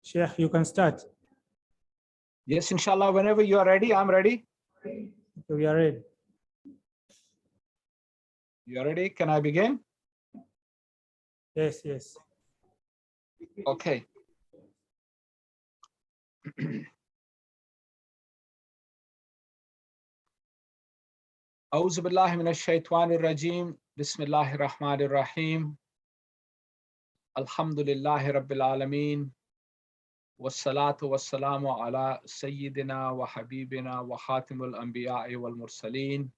Sheikh, you can start. Yes, inshallah, whenever you are ready, I'm ready. We are ready. You are ready? Can I begin? Yes, yes. Okay. أعوذ بالله من الشيطان الرجيم بسم الله الرحمن الرحيم الحمد لله رب العالمين والصلاة والسلام على سيدنا وحبيبنا وخاتم الأنبياء والمرسلين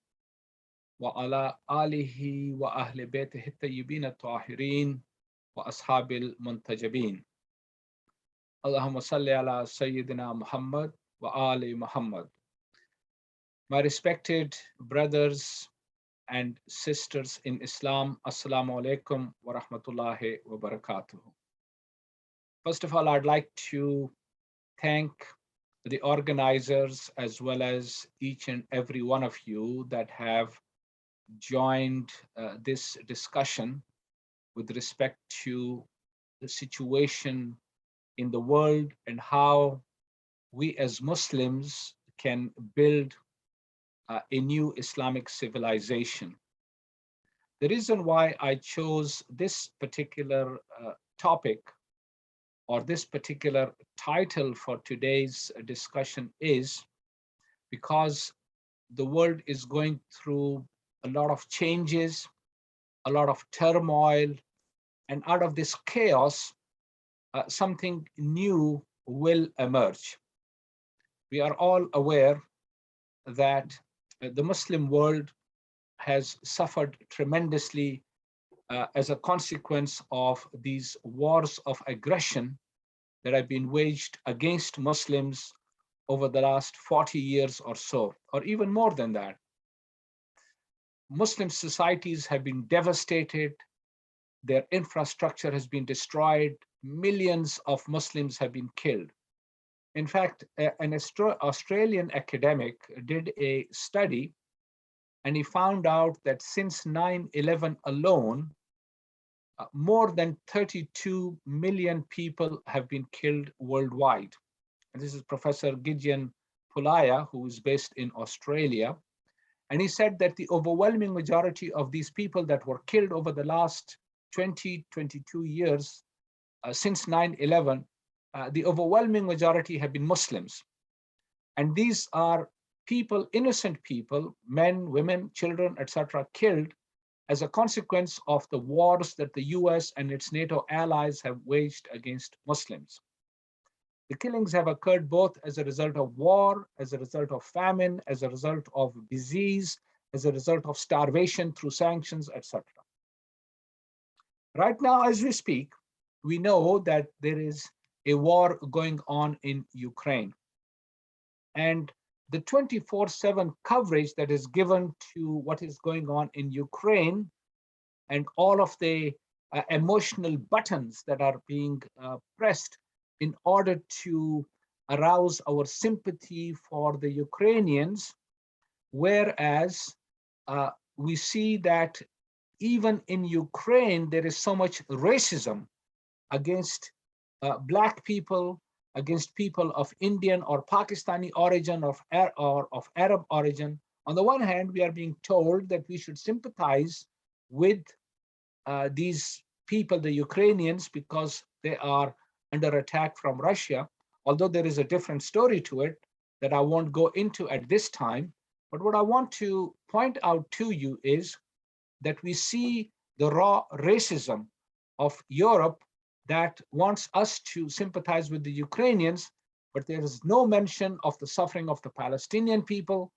وعلى آله وأهل بيته الطيبين الطاهرين وأصحاب المنتجبين اللهم صل على سيدنا محمد وآل محمد. My respected brothers and sisters in Islam, Assalamu alaikum wa rahmatullahi wa barakatuh. First of all, I'd like to thank the organizers as well as each and every one of you that have joined this discussion with respect to the situation in the world and how we as Muslims can build a new Islamic civilization. The reason why I chose this particular topic or this particular title for today's discussion is because the world is going through a lot of changes, a lot of turmoil, and out of this chaos, something new will emerge. We are all aware that the Muslim world has suffered tremendously as a consequence of these wars of aggression that have been waged against Muslims over the last 40 years or so, or even more than that. Muslim societies have been devastated, their infrastructure has been destroyed, millions of Muslims have been killed. In fact, an Australian academic did a study and he found out that since 9/11 alone, more than 32 million people have been killed worldwide. And this is Professor Gideon Pulaya, who is based in Australia. And he said that the overwhelming majority of these people that were killed over the last 22 years since 9/11, the overwhelming majority have been Muslims. And these are people, innocent people, men, women, children, etc., killed as a consequence of the wars that the US and its NATO allies have waged against Muslims. The killings have occurred both as a result of war, as a result of famine, as a result of disease, as a result of starvation through sanctions, etc. Right now, as we speak, we know that there is a war going on in Ukraine. And the 24/7 coverage that is given to what is going on in Ukraine and all of the emotional buttons that are being pressed in order to arouse our sympathy for the Ukrainians, whereas we see that even in Ukraine, there is so much racism against Black people, against people of Indian or Pakistani origin or of Arab origin. On the one hand, we are being told that we should sympathize with these people, the Ukrainians, because they are under attack from Russia, although there is a different story to it that I won't go into at this time. But what I want to point out to you is that we see the raw racism of Europe that wants us to sympathize with the Ukrainians, but there is no mention of the suffering of the Palestinian people.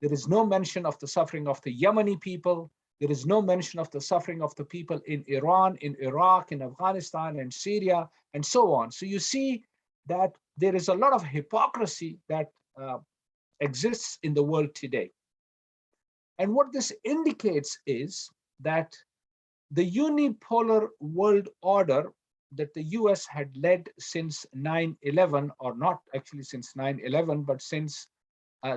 There is no mention of the suffering of the Yemeni people. There is no mention of the suffering of the people in Iran, in Iraq, in Afghanistan, and Syria, and so on. So you see that there is a lot of hypocrisy that exists in the world today. And what this indicates is that the unipolar world order that the US had led since 9/11, or not actually since 9/11, but since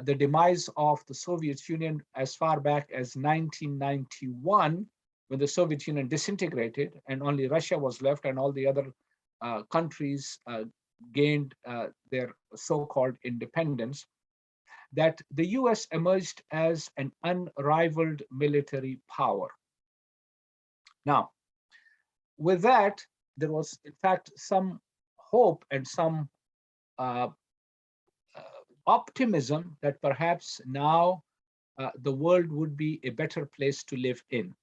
the demise of the Soviet Union as far back as 1991, when the Soviet Union disintegrated and only Russia was left and all the other countries gained their so-called independence, that the US emerged as an unrivaled military power. Now, with that, there was, in fact, some hope and some uh, optimism that perhaps now the world would be a better place to live in.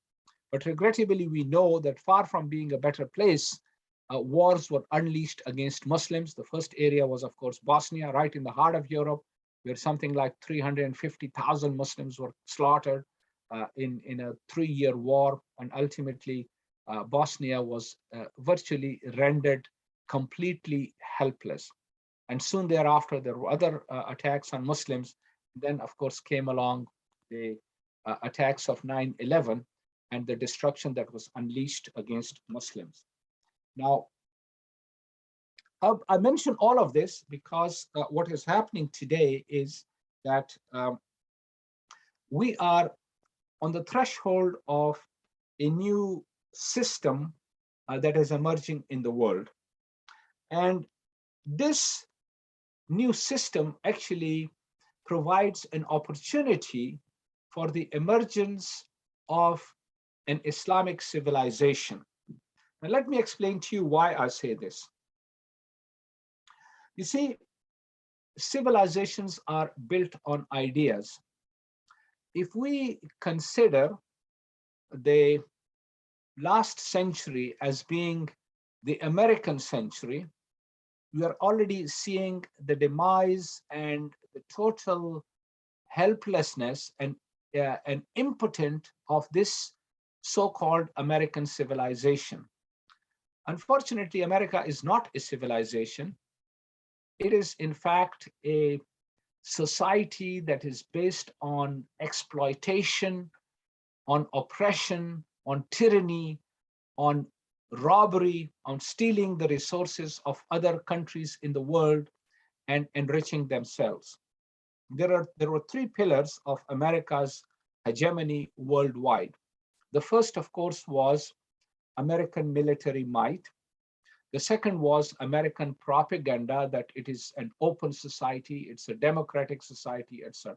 But regrettably, we know that far from being a better place, wars were unleashed against Muslims. The first area was, of course, Bosnia, right in the heart of Europe, where something like 350,000 Muslims were slaughtered in a 3-year war. And ultimately, Bosnia was virtually rendered completely helpless. And soon thereafter, there were other attacks on Muslims. Then, of course, came along the attacks of 9/11 and the destruction that was unleashed against Muslims. Now, I mention all of this because what is happening today is that we are on the threshold of a new system that is emerging in the world. And this new system actually provides an opportunity for the emergence of an Islamic civilization. Now, let me explain to you why I say this. You see, civilizations are built on ideas. If we consider the last century as being the American century, we are already seeing the demise and the total helplessness and impotent of this so-called American civilization. Unfortunately, America is not a civilization. It is, in fact, a society that is based on exploitation, on oppression, on tyranny, on robbery, on stealing the resources of other countries in the world and enriching themselves. There were 3 pillars of America's hegemony worldwide. The first, of course, was American military might. The second was American propaganda, that it is an open society, it's a democratic society, etc.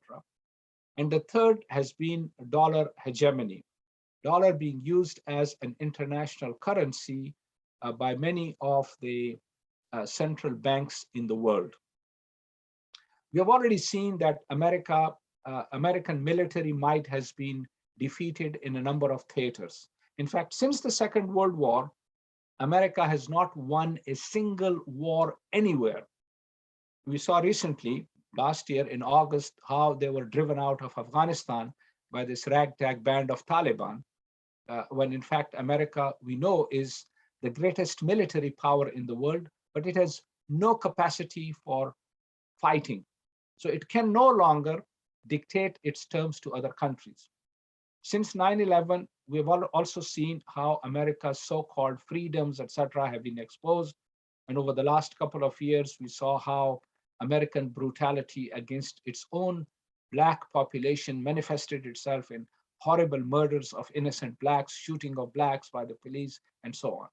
And the third has been dollar hegemony, dollar being used as an international currency by many of the central banks in the world. We have already seen that American military might has been defeated in a number of theaters. In fact, since the Second World War, America has not won a single war anywhere. We saw recently, last year in August, how they were driven out of Afghanistan by this ragtag band of Taliban, when in fact America, we know, is the greatest military power in the world, but it has no capacity for fighting. So it can no longer dictate its terms to other countries. Since 9/11, we've also seen how America's so-called freedoms, etc., have been exposed. And over the last couple of years, we saw how American brutality against its own Black population manifested itself in horrible murders of innocent Blacks, shooting of Blacks by the police, and so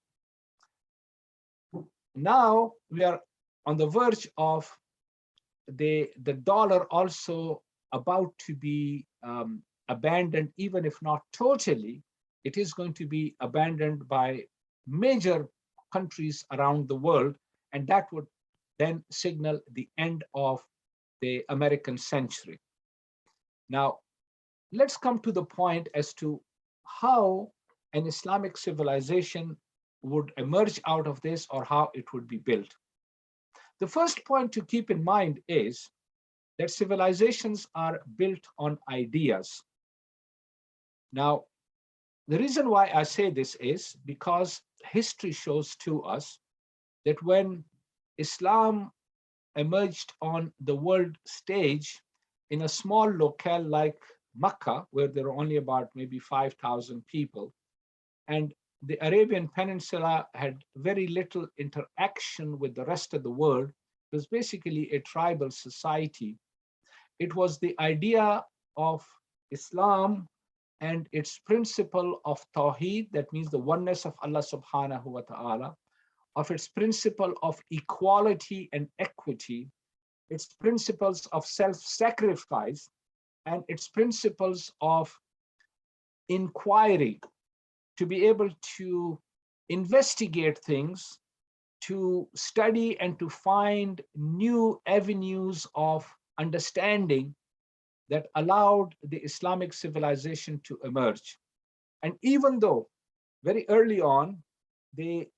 on. Now we are on the verge of the dollar also about to be abandoned, even if not totally. It is going to be abandoned by major countries around the world, and that would then signal the end of the American century. Now, let's come to the point as to how an Islamic civilization would emerge out of this, or how it would be built. The first point to keep in mind is that civilizations are built on ideas. Now, the reason why I say this is because history shows to us that when Islam emerged on the world stage in a small locale like Makkah, where there were only about maybe 5,000 people, and the Arabian Peninsula had very little interaction with the rest of the world. It was basically a tribal society. It was the idea of Islam and its principle of Tawheed, that means the oneness of Allah subhanahu wa ta'ala, of its principle of equality and equity, its principles of self-sacrifice, and its principles of inquiry, to be able to investigate things, to study and to find new avenues of understanding that allowed the Islamic civilization to emerge. And even though very early on, the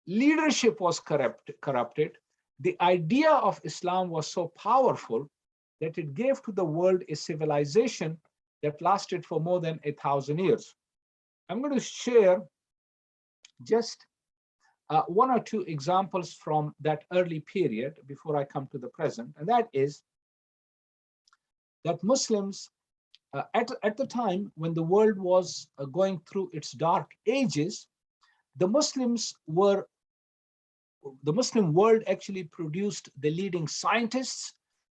leadership was corrupted, the idea of Islam was so powerful that it gave to the world a civilization that lasted for more than 1,000 years. I'm going to share just one or two examples from that early period before I come to the present, and that is that Muslims, at the time when the world was going through its dark ages, the Muslim world actually produced the leading scientists,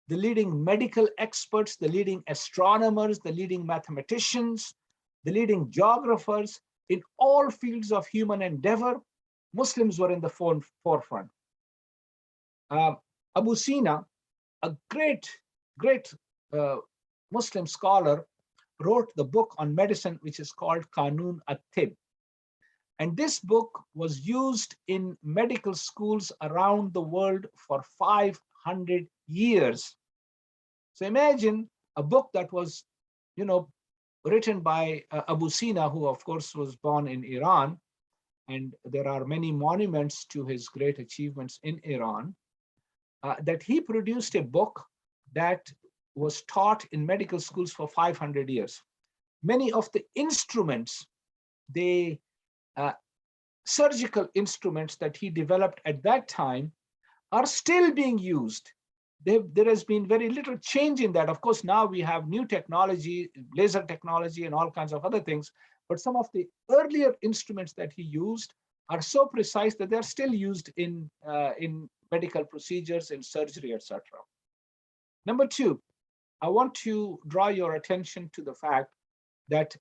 the leading medical experts, the leading astronomers, the leading mathematicians, the leading geographers. In all fields of human endeavor, Muslims were in the forefront. Abu Sina, a great Muslim scholar, wrote the book on medicine, which is called Qanun at-Tib. And this book was used in medical schools around the world for 500 years. So imagine a book that was, written by Abu Sina, who of course was born in Iran, and there are many monuments to his great achievements in Iran, that he produced a book that was taught in medical schools for 500 years. Many of the instruments, the surgical instruments that he developed at that time, are still being used. There has been very little change in that. Of course, now we have new technology, laser technology and all kinds of other things, but some of the earlier instruments that he used are so precise that they're still used in medical procedures, in surgery, etc. Number two, I want to draw your attention to the fact that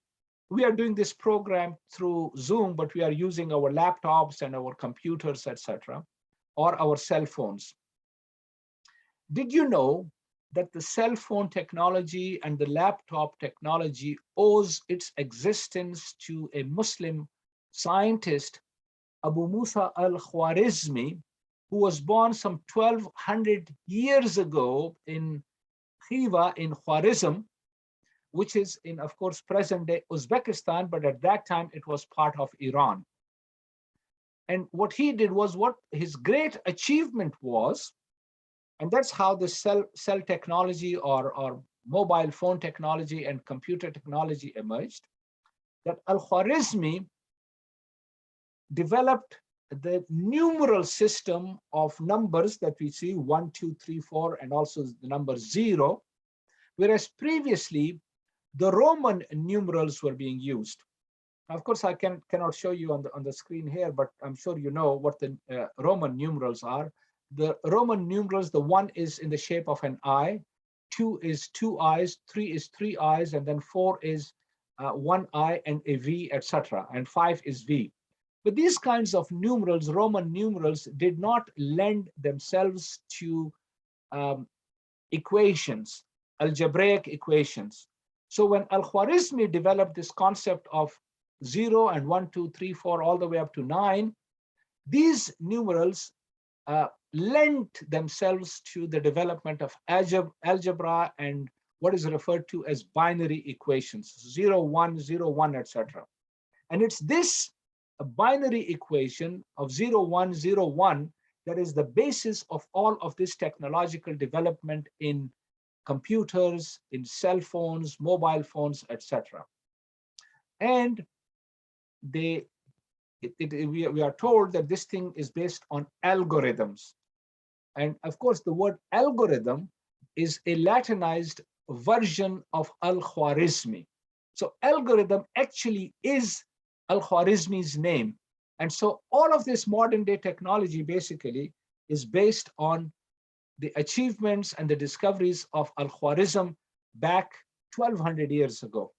we are doing this program through Zoom, but we are using our laptops and our computers, etc., or our cell phones. Did you know that the cell phone technology and the laptop technology owes its existence to a Muslim scientist, Abu Musa al-Khwarizmi, who was born some 1200 years ago in Khiva in Khwarizm, which is in, of course, present-day Uzbekistan, but at that time it was part of Iran. And what he did was, what his great achievement was, and that's how the cell technology or mobile phone technology and computer technology emerged, that Al-Khwarizmi developed the numeral system of numbers that we see, 1, 2, 3, 4, and also the number 0, whereas previously the Roman numerals were being used. Of course, I cannot show you on the screen here, but I'm sure you know what the Roman numerals are. The Roman numerals, the 1 is in the shape of an eye, 2 is 2 eyes, 3 is 3 eyes, and then 4 is 1 eye and a V, etc., and 5 is V. But these kinds of numerals, Roman numerals, did not lend themselves to equations, algebraic equations. So when Al-Khwarizmi developed this concept of 0 and 1, 2, 3, 4, all the way up to 9, these numerals lent themselves to the development of algebra and what is referred to as binary equations, 0, 1, 0, 1, etc. And it's this binary equation of 0, 1, 0, 1 that is the basis of all of this technological development in computers, in cell phones, mobile phones, etc. And we are told that this thing is based on algorithms. And of course, the word algorithm is a Latinized version of Al-Khwarizmi. So algorithm actually is Al-Khwarizmi's name. And so all of this modern day technology basically is based on the achievements and the discoveries of Al-Khwarizm back 1200 years ago.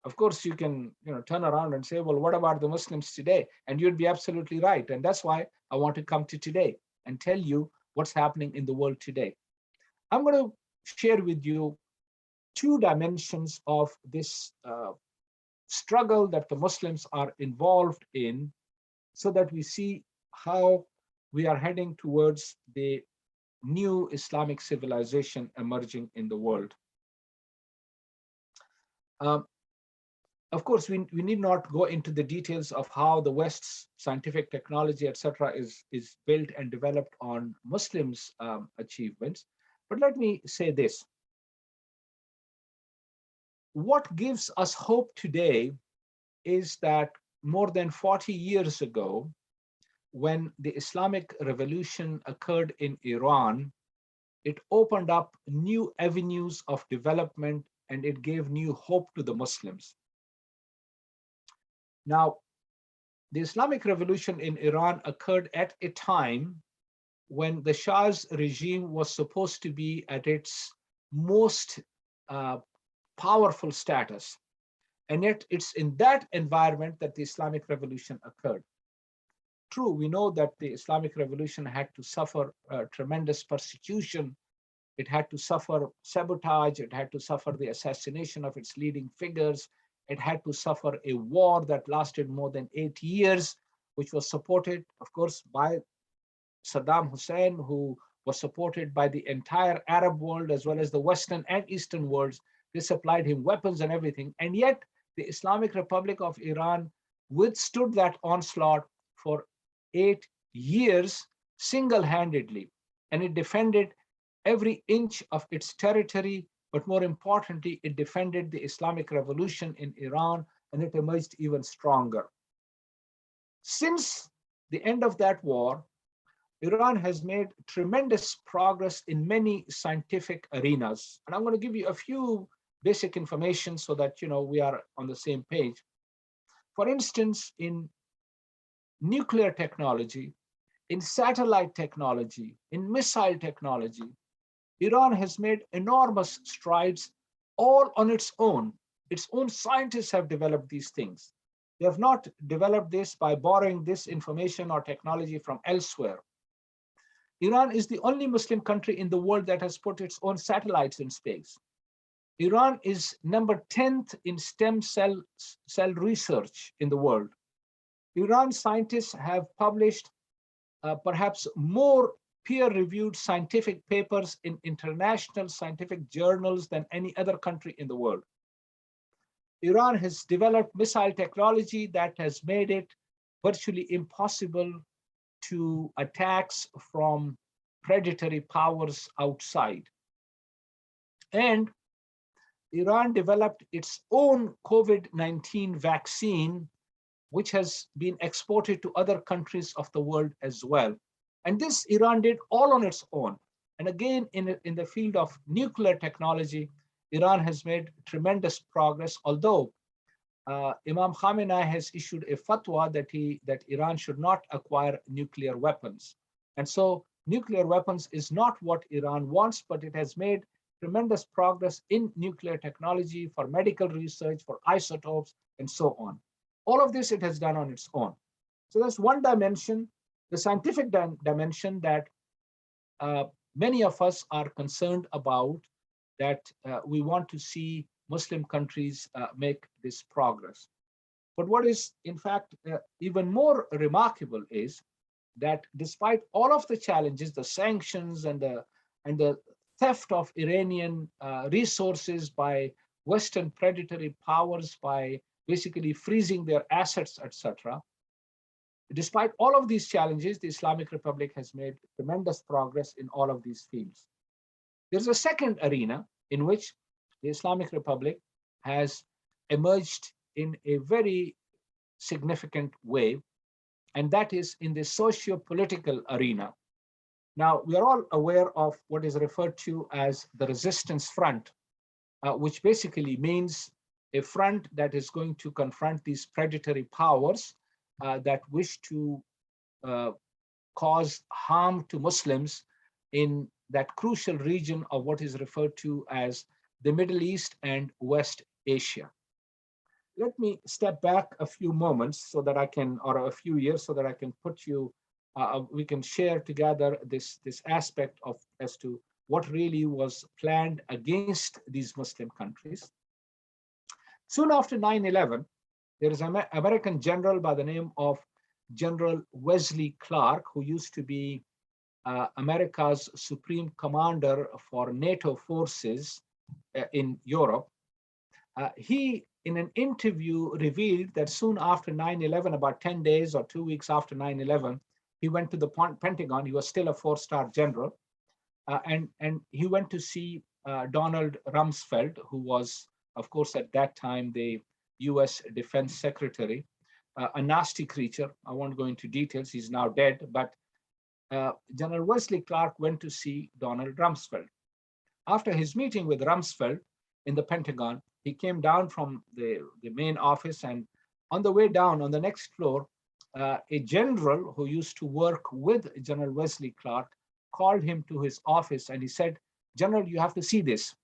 Of course, you can turn around and say, well, what about the Muslims today? And you'd be absolutely right. And that's why I want to come to today and tell you what's happening in the world today. I'm going to share with you two dimensions of this struggle that the Muslims are involved in, so that we see how we are heading towards the new Islamic civilization emerging in the world. Of course, we need not go into the details of how the West's scientific technology, etc., is built and developed on Muslims' achievements. But let me say this. What gives us hope today is that more than 40 years ago, when the Islamic Revolution occurred in Iran, it opened up new avenues of development and it gave new hope to the Muslims. Now, the Islamic Revolution in Iran occurred at a time when the Shah's regime was supposed to be at its most powerful status. And yet it's in that environment that the Islamic Revolution occurred. True, we know that the Islamic Revolution had to suffer tremendous persecution. It had to suffer sabotage. It had to suffer the assassination of its leading figures. It had to suffer a war that lasted more than 8 years, which was supported, of course, by Saddam Hussein, who was supported by the entire Arab world, as well as the Western and Eastern worlds. They supplied him weapons and everything. And yet the Islamic Republic of Iran withstood that onslaught for 8 years single-handedly. And it defended every inch of its territory, but more importantly, it defended the Islamic Revolution in Iran, and it emerged even stronger. Since the end of that war, Iran has made tremendous progress in many scientific arenas. And I'm going to give you a few basic information so that we are on the same page. For instance, in nuclear technology, in satellite technology, in missile technology, Iran has made enormous strides all on its own. Its own scientists have developed these things. They have not developed this by borrowing this information or technology from elsewhere. Iran is the only Muslim country in the world that has put its own satellites in space. Iran is number 10th in stem cell research in the world. Iran scientists have published perhaps more peer-reviewed scientific papers in international scientific journals than any other country in the world. Iran has developed missile technology that has made it virtually impossible to attacks from predatory powers outside. And Iran developed its own COVID-19 vaccine, which has been exported to other countries of the world as well. And this Iran did all on its own. And again, in the field of nuclear technology, Iran has made tremendous progress, although Imam Khamenei has issued a fatwa that Iran should not acquire nuclear weapons. And so nuclear weapons is not what Iran wants, but it has made tremendous progress in nuclear technology for medical research, for isotopes, and so on. All of this it has done on its own. So that's one dimension, the scientific dimension that many of us are concerned about, that we want to see Muslim countries make this progress. But what is, in fact, even more remarkable is that despite all of the challenges, the sanctions and the theft of Iranian resources by Western predatory powers, by basically freezing their assets, etc. Despite all of these challenges, the Islamic Republic has made tremendous progress in all of these fields. There's a second arena in which the Islamic Republic has emerged in a very significant way, and that is in the socio-political arena. Now, we are all aware of what is referred to as the resistance front, which basically means a front that is going to confront these predatory powers that wish to cause harm to Muslims in that crucial region of what is referred to as the Middle East and West Asia. let me step back a few moments so that I can, or a few years, so that I can put you, we can share together this aspect of as to what really was planned against these Muslim countries. Soon after 9/11, there is an American general by the name of General Wesley Clark, who used to be America's supreme commander for NATO forces in Europe. He, in an interview, revealed that soon after 9/11, about 10 days or 2 weeks after 9/11, he went to the Pentagon. He was still a four-star general. And he went to see Donald Rumsfeld, who was, of course, at that time, the US Defense Secretary, a nasty creature. I won't go into details. He's now dead. But General Wesley Clark went to see Donald Rumsfeld. After his meeting with Rumsfeld in the Pentagon, he came down from the main office, and on the way down, on the next floor, a general who used to work with General Wesley Clark called him to his office, and he said, "General, you have to see this."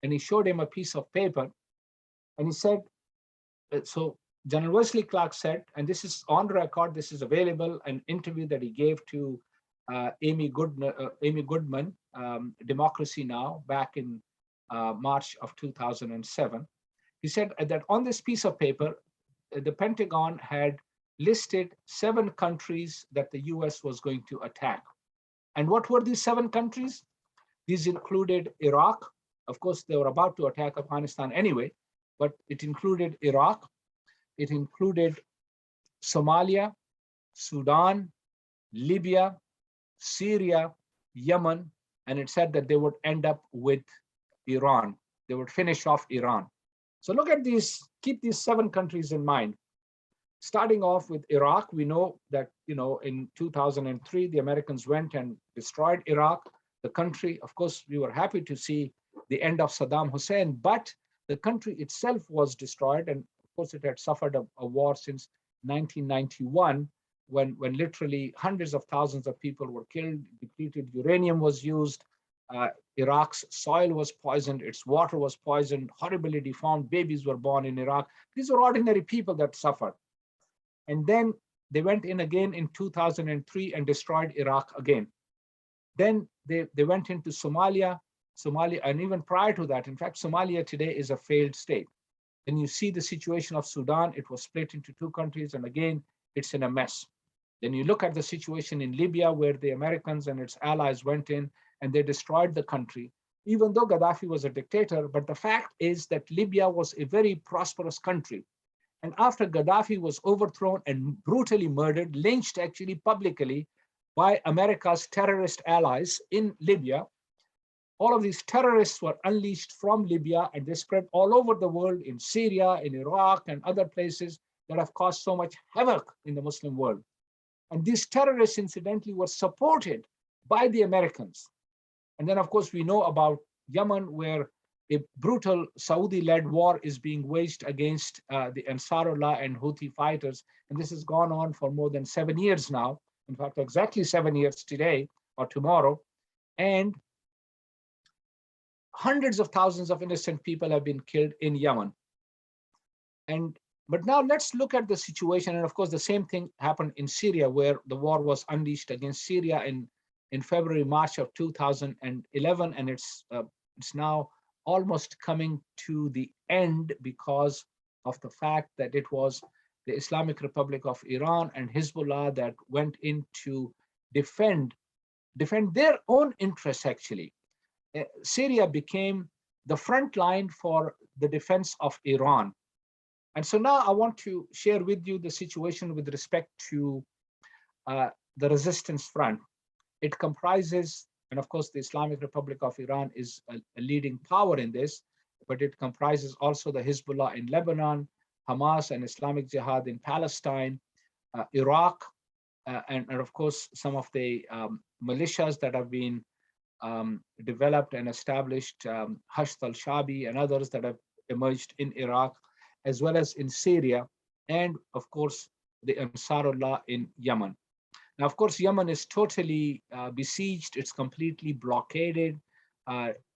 And he showed him a piece of paper, and he said, so General Wesley Clark said, and this is on record, this is available, an interview that he gave to Amy Goodman, Democracy Now!, back in March of 2007. He said that on this piece of paper, the Pentagon had listed 7 countries that the US was going to attack. And what were these 7 countries? These included Iraq. Of course, they were about to attack Afghanistan anyway, but it included Iraq. It included Somalia, Sudan, Libya, Syria, Yemen, and it said that they would end up with Iran. They would finish off Iran. So look at these, keep these 7 countries in mind. Starting off with Iraq, we know that, in 2003, the Americans went and destroyed Iraq, the country. Of course, we were happy to see the end of Saddam Hussein, but the country itself was destroyed. And of course, it had suffered a war since 1991, when literally hundreds of thousands of people were killed, depleted uranium was used, Iraq's soil was poisoned, its water was poisoned, horribly deformed babies were born in Iraq. These were ordinary people that suffered. And then they went in again in 2003 and destroyed Iraq again. Then they went into Somalia, and even prior to that, in fact, Somalia today is a failed state. Then you see the situation of Sudan, it was split into 2 countries, and again, it's in a mess. Then you look at the situation in Libya, where the Americans and its allies went in and they destroyed the country, even though Gaddafi was a dictator. But the fact is that Libya was a very prosperous country. And after Gaddafi was overthrown and brutally murdered, lynched actually publicly by America's terrorist allies in Libya, all of these terrorists were unleashed from Libya, and they spread all over the world, in Syria, in Iraq, and other places that have caused so much havoc in the Muslim world. And these terrorists, incidentally, were supported by the Americans. And then, of course, we know about Yemen, where a brutal Saudi-led war is being waged against the Ansarullah and Houthi fighters. And this has gone on for more than 7 years now. In fact, exactly 7 years today or tomorrow. And hundreds of thousands of innocent people have been killed in Yemen. But now let's look at the situation. And of course, the same thing happened in Syria, where the war was unleashed against Syria in February, March of 2011. And it's now almost coming to the end because of the fact that it was the Islamic Republic of Iran and Hezbollah that went in to defend their own interests, actually. Syria became the front line for the defense of Iran. And so now I want to share with you the situation with respect to the resistance front. It comprises, and of course, the Islamic Republic of Iran is a leading power in this, but it comprises also the Hezbollah in Lebanon, Hamas and Islamic Jihad in Palestine, Iraq, and of course, some of the militias that have been developed and established, Hashd al-Shabi and others that have emerged in Iraq, as well as in Syria, and of course, the Ansarullah in Yemen. Now, of course, Yemen is totally besieged. It's completely blockaded.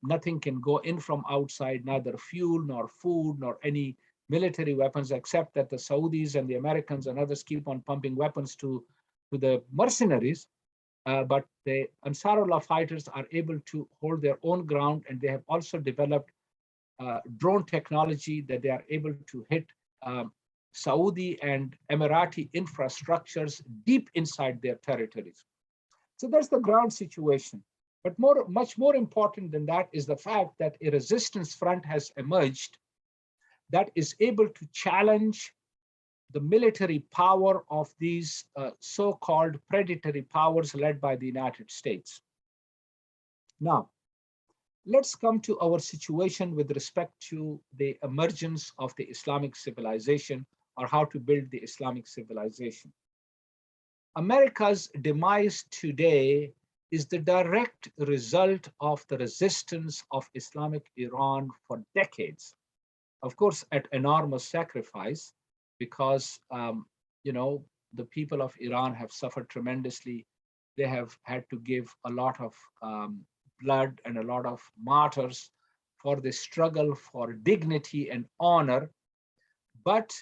Nothing can go in from outside, neither fuel, nor food, nor any military weapons, except that the Saudis and the Americans and others keep on pumping weapons to the mercenaries. But the Ansarullah fighters are able to hold their own ground, and they have also developed drone technology that they are able to hit Saudi and Emirati infrastructures deep inside their territories. So that's the ground situation. But much more important than that is the fact that a resistance front has emerged that is able to challenge the military power of these so-called predatory powers led by the United States. Now, let's come to our situation with respect to the emergence of the Islamic civilization, or how to build the Islamic civilization. America's demise today is the direct result of the resistance of Islamic Iran for decades. Of course, at enormous sacrifice, because the people of Iran have suffered tremendously. They have had to give a lot of blood and a lot of martyrs for the struggle for dignity and honor. But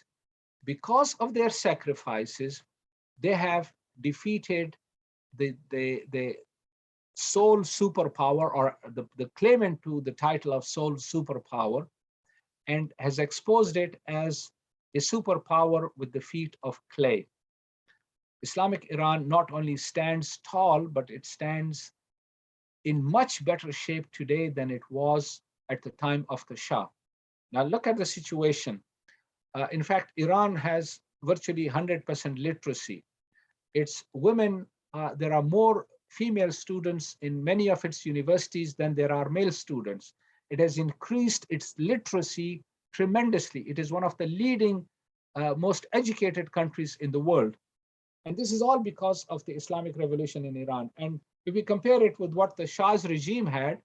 because of their sacrifices, they have defeated the sole superpower, or the claimant to the title of sole superpower, and has exposed it as a superpower with the feet of clay. Islamic Iran not only stands tall, but it stands in much better shape today than it was at the time of the Shah. Now look at the situation. In fact, Iran has virtually 100% literacy. Its women, there are more female students in many of its universities than there are male students. It has increased its literacy tremendously. It is one of the leading, most educated countries in the world. And this is all because of the Islamic revolution in Iran. And if we compare it with what the Shah's regime had,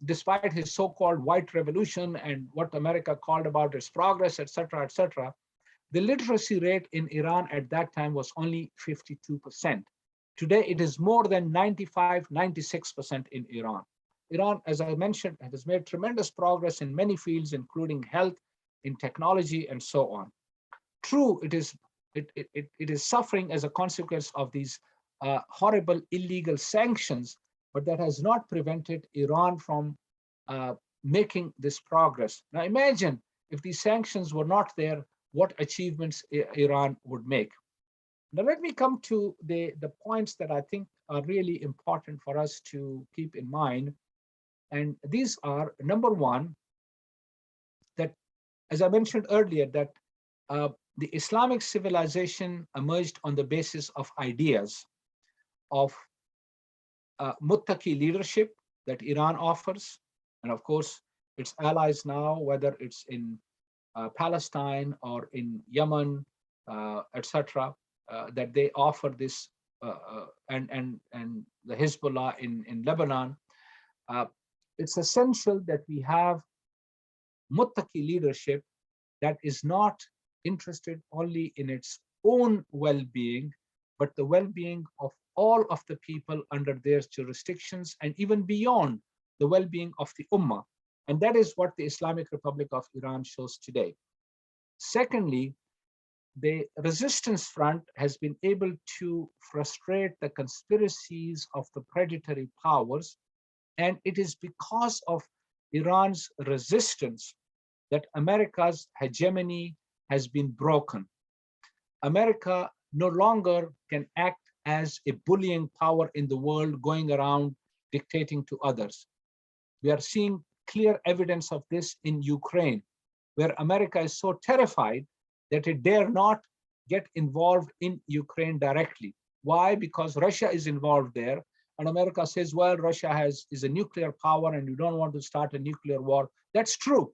despite his so-called white revolution and what America called about its progress, et cetera, the literacy rate in Iran at that time was only 52%. Today, it is more than 95, 96% in Iran. Iran, as I mentioned, has made tremendous progress in many fields, including health, in technology, and so on. True, it is suffering as a consequence of these horrible illegal sanctions, but that has not prevented Iran from making this progress. Now imagine if these sanctions were not there, what achievements Iran would make. Now let me come to the points that I think are really important for us to keep in mind. And these are, number one, that, as I mentioned earlier, that the Islamic civilization emerged on the basis of ideas of muttaqi leadership that Iran offers, and of course its allies now, whether it's in Palestine or in Yemen, etc., that they offer this, and the Hezbollah in Lebanon. It's essential that we have muttaqi leadership that is not interested only in its own well-being, but the well-being of all of the people under their jurisdictions, and even beyond the well-being of the Ummah. And that is what the Islamic Republic of Iran shows today. Secondly, the resistance front has been able to frustrate the conspiracies of the predatory powers. And it is because of Iran's resistance that America's hegemony has been broken. America no longer can act as a bullying power in the world, going around dictating to others. We are seeing clear evidence of this in Ukraine, where America is so terrified that it dare not get involved in Ukraine directly. Why? Because Russia is involved there. And America says, well, Russia is a nuclear power and you don't want to start a nuclear war. That's true.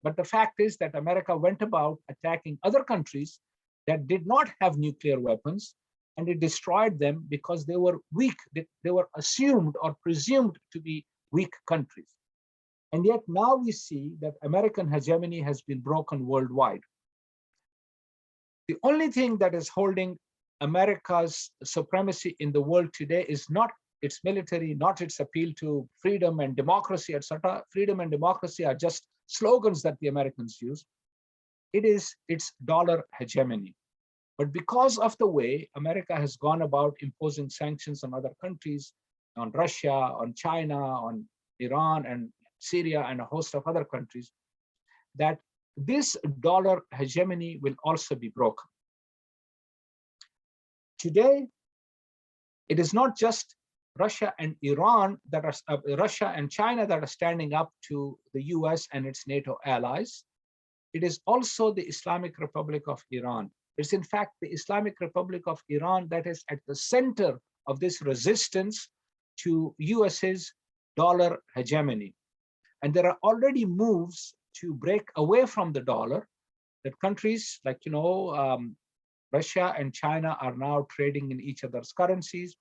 But the fact is that America went about attacking other countries that did not have nuclear weapons, and it destroyed them because they were weak. They were assumed or presumed to be weak countries. And yet now we see that American hegemony has been broken worldwide. The only thing that is holding America's supremacy in the world today is not its military, not its appeal to freedom and democracy, etc. Freedom and democracy are just slogans that the Americans use. it is its dollar hegemony. But because of the way America has gone about imposing sanctions on other countries, on Russia, on China, on Iran and Syria and a host of other countries, that this dollar hegemony will also be broken. Today, it is not just Russia and Iran that are Russia and China that are standing up to the US and its NATO allies. It is also the Islamic Republic of Iran. It's in fact the Islamic Republic of Iran that is at the center of this resistance to US's dollar hegemony. And there are already moves to break away from the dollar, that countries like, Russia and China are now trading in each other's currencies.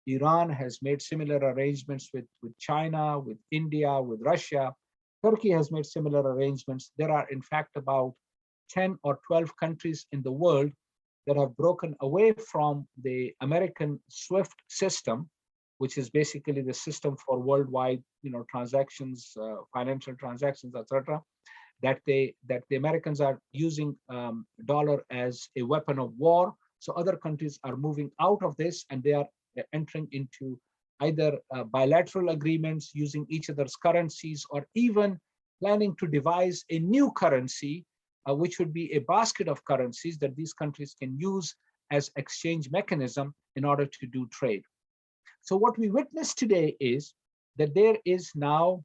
Iran has made similar arrangements with China, with India, with Russia. Turkey has made similar arrangements. There are, in fact, about 10 or 12 countries in the world that have broken away from the American SWIFT system, which is basically the system for worldwide, transactions, financial transactions, etc. That the Americans are using dollar as a weapon of war. So other countries are moving out of this, and they are entering into either bilateral agreements using each other's currencies, or even planning to devise a new currency, which would be a basket of currencies that these countries can use as exchange mechanism in order to do trade. So what we witness today is that there is now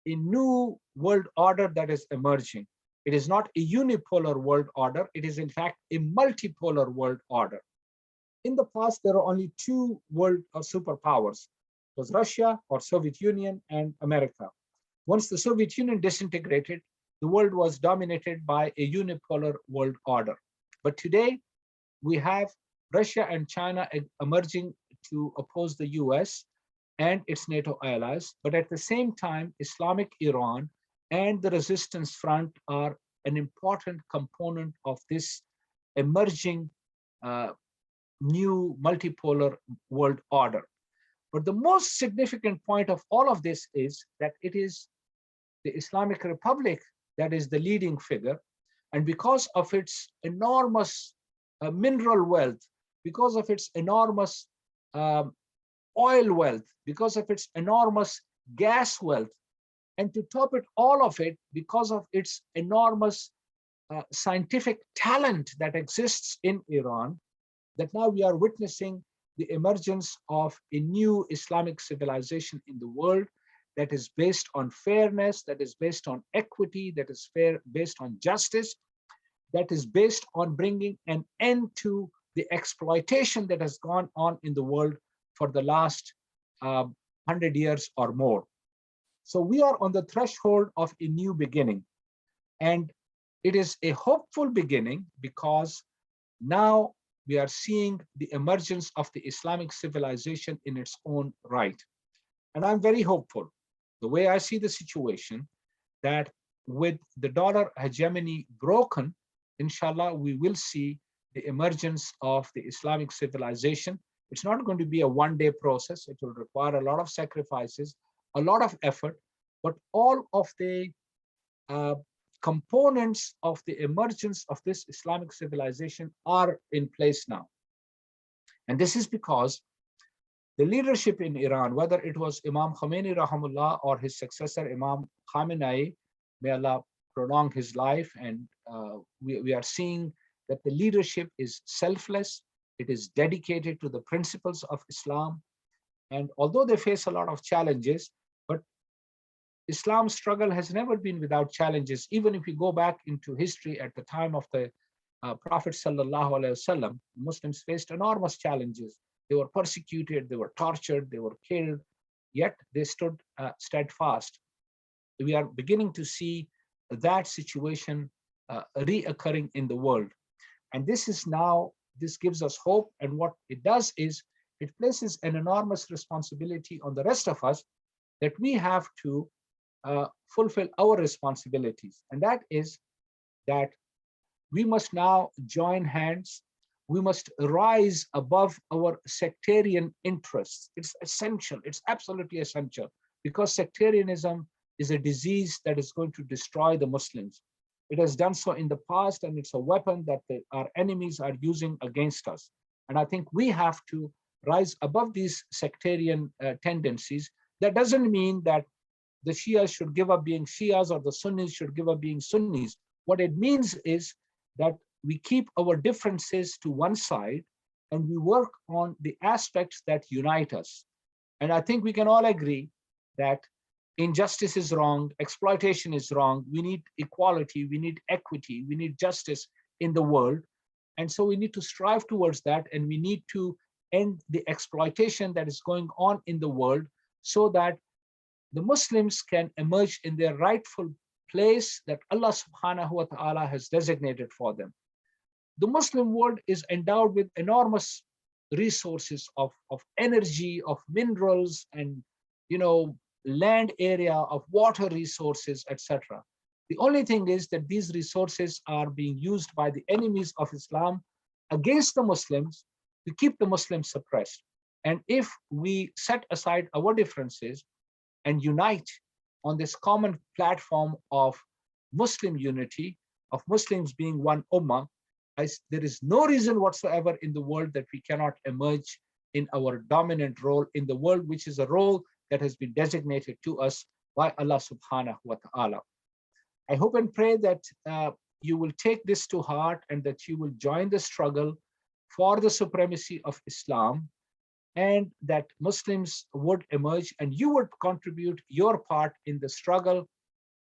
a new world order that is emerging. It is not a unipolar world order. It is in fact a multipolar world order. In the past, there are only two world superpowers. It was Russia or Soviet Union and America. Once the Soviet Union disintegrated, the world was dominated by a unipolar world order. But today, we have Russia and China emerging to oppose the US and its NATO allies. But at the same time, Islamic Iran and the resistance front are an important component of this emerging new multipolar world order. But the most significant point of all of this is that it is the Islamic Republic that is the leading figure. And because of its enormous mineral wealth, because of its enormous oil wealth, because of its enormous gas wealth, and to top it all of it, because of its enormous scientific talent that exists in Iran, that now we are witnessing the emergence of a new Islamic civilization in the world that is based on fairness, that is based on equity, that is based on justice, that is based on bringing an end to the exploitation that has gone on in the world for the last 100 years or more. So we are on the threshold of a new beginning. And it is a hopeful beginning because now we are seeing the emergence of the Islamic civilization in its own right. And I'm very hopeful, the way I see the situation, that with the dollar hegemony broken, inshallah, we will see the emergence of the Islamic civilization. It's not going to be a one-day process. It will require a lot of sacrifices, a lot of effort, but all of the components of the emergence of this Islamic civilization are in place now. And this is because the leadership in Iran, whether it was Imam Khomeini rahimahullah or his successor Imam Khamenei, may Allah prolong his life, and we are seeing that the leadership is selfless, it is dedicated to the principles of Islam. And although they face a lot of challenges, but Islam's struggle has never been without challenges. Even if you go back into history at the time of the Prophet sallallahu alaihi wasallam, Muslims faced enormous challenges. They were persecuted, they were tortured, they were killed, yet they stood steadfast. We are beginning to see that situation reoccurring in the world. And this gives us hope. And what it does is it places an enormous responsibility on the rest of us that we have to fulfill our responsibilities. And that is that we must now join hands. We must rise above our sectarian interests. It's essential. It's absolutely essential, because sectarianism is a disease that is going to destroy the Muslims. It has done so in the past, and it's a weapon that our enemies are using against us. And I think we have to rise above these sectarian tendencies. That doesn't mean that the Shias should give up being Shias or the Sunnis should give up being Sunnis. What it means is that we keep our differences to one side and we work on the aspects that unite us. And I think we can all agree that injustice is wrong, exploitation is wrong, we need equality, we need equity, we need justice in the world. And so we need to strive towards that, and we need to end the exploitation that is going on in the world so that the Muslims can emerge in their rightful place that Allah subhanahu wa ta'ala has designated for them. The Muslim world is endowed with enormous resources of energy, of minerals, and land area, of water resources, etc. The only thing is that these resources are being used by the enemies of Islam against the Muslims to keep the Muslims suppressed. And if we set aside our differences and unite on this common platform of Muslim unity, of Muslims being one ummah, there is no reason whatsoever in the world that we cannot emerge in our dominant role in the world, which is a role that has been designated to us by Allah subhanahu wa ta'ala. I hope and pray that you will take this to heart and that you will join the struggle for the supremacy of Islam, and that Muslims would emerge and you would contribute your part in the struggle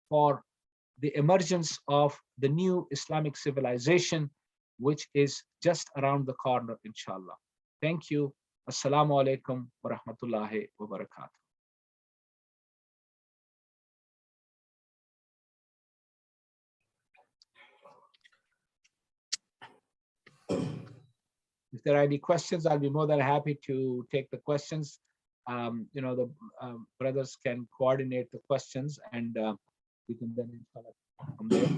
for the emergence of the new Islamic civilization, which is just around the corner, inshallah. Thank you. Assalamu alaikum wa rahmatullahi wa barakatuh. If there are any questions, I'll be more than happy to take the questions. The brothers can coordinate the questions, and we can then inshallah from there.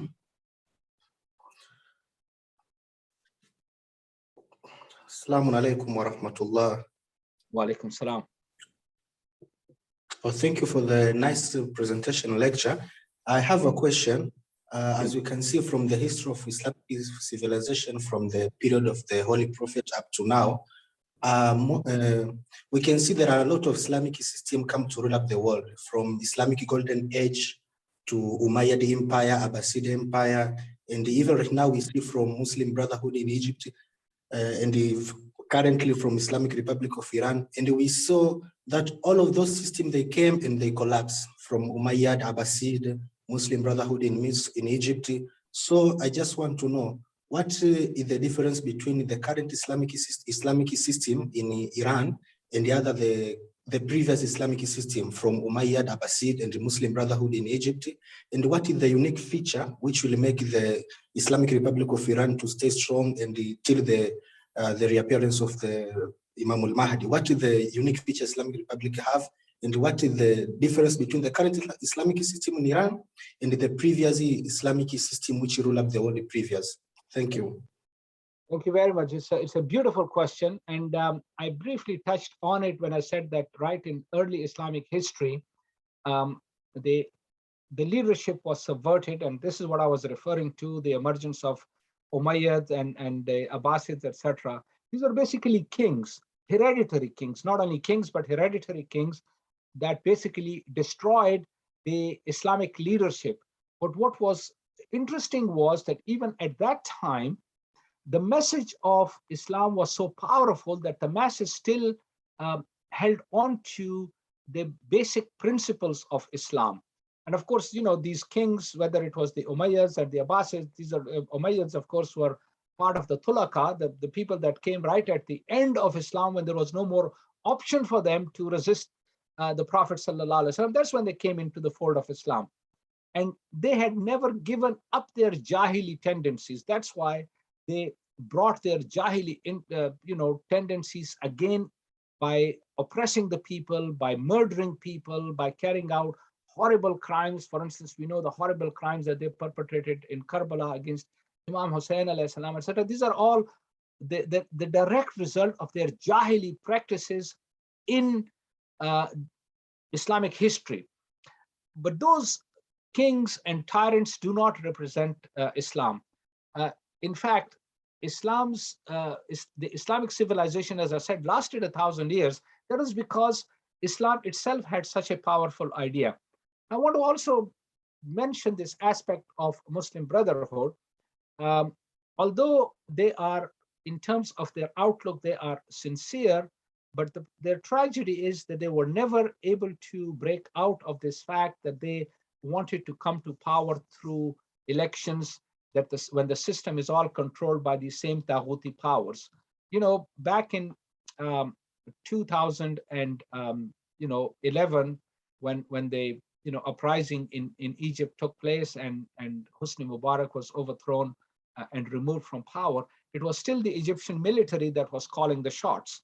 Assalamu alaikum wa rahmatullah. Wa alaikum salam. Well, thank you for the nice presentation lecture. I have a question. As you can see from the history of Islamic civilization from the period of the Holy Prophet up to now, we can see there are a lot of Islamic systems come to rule up the world, from Islamic Golden Age to Umayyad Empire, Abbasid Empire, and even right now we see from Muslim Brotherhood in Egypt, and currently from Islamic Republic of Iran. And we saw that all of those systems, they came and they collapsed, from Umayyad, Abbasid, Muslim Brotherhood in Egypt. So I just want to know, what is the difference between the current Islamic system in Iran and the previous Islamic system from Umayyad, Abbasid, and the Muslim Brotherhood in Egypt? And what is the unique feature which will make the Islamic Republic of Iran to stay strong and till the reappearance of the Imam al-Mahdi? What is the unique feature Islamic Republic have? And what is the difference between the current Islamic system in Iran and the previous Islamic system which ruled up the world previous? Thank you. Thank you very much. It's a beautiful question. And I briefly touched on it when I said that right in early Islamic history, the leadership was subverted. And this is what I was referring to, the emergence of Umayyads and the Abbasids, etc. These are basically kings, hereditary kings, not only kings, but hereditary kings that basically destroyed the Islamic leadership. But what was interesting was that even at that time, the message of Islam was so powerful that the masses still held on to the basic principles of Islam. And of course, these kings, whether it was the Umayyads or the Abbasids, these are Umayyads, of course, were part of the Tulaka, the people that came right at the end of Islam when there was no more option for them to resist the Prophet sallallahu alaihi wasallam. That's when they came into the fold of Islam. And they had never given up their Jahili tendencies. That's why they brought their Jahili tendencies again by oppressing the people, by murdering people, by carrying out horrible crimes. For instance, we know the horrible crimes that they perpetrated in Karbala against Imam Hussein alayhi salam, etc. These are all the direct result of their Jahili practices in Islamic history. But those kings and tyrants do not represent Islam. In fact, the Islamic civilization, as I said, lasted 1,000 years. That is because Islam itself had such a powerful idea. I want to also mention this aspect of Muslim Brotherhood. Although they are, in terms of their outlook, they are sincere, but their tragedy is that they were never able to break out of this fact that they wanted to come to power through elections, that when the system is all controlled by these same Taghuti powers. You know, back in 2011, when they, uprising in Egypt took place and Hosni Mubarak was overthrown and removed from power, it was still the Egyptian military that was calling the shots.